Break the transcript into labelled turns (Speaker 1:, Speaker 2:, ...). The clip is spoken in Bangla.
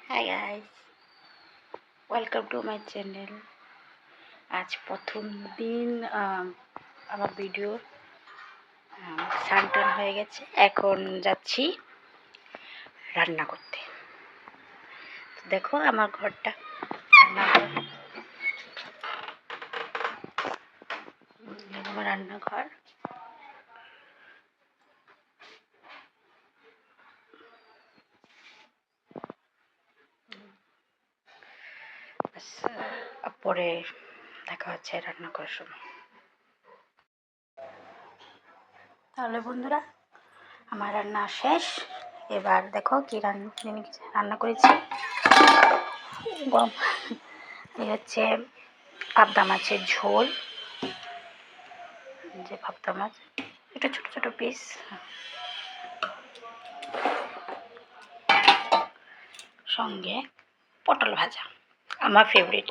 Speaker 1: Hi guys, welcome to my channel. আজ প্রথম দিন আমার ভিডিও সানটান হয়ে গেছে। এখন যাচ্ছি রান্না করতে। দেখো আমার ঘরটা, রান্নাঘর, আমার রান্নাঘর। পরে দেখা হচ্ছে রান্না করার সময়। তাহলে বন্ধুরা, আমার রান্না শেষ। এবার দেখো কি রান্না করেছি। এই হচ্ছে পাবদা মাছের ঝোল, যে পাবদা মাছ একটু ছোটো ছোটো পিস, সঙ্গে পটল ভাজা, আমার ফেভারিট।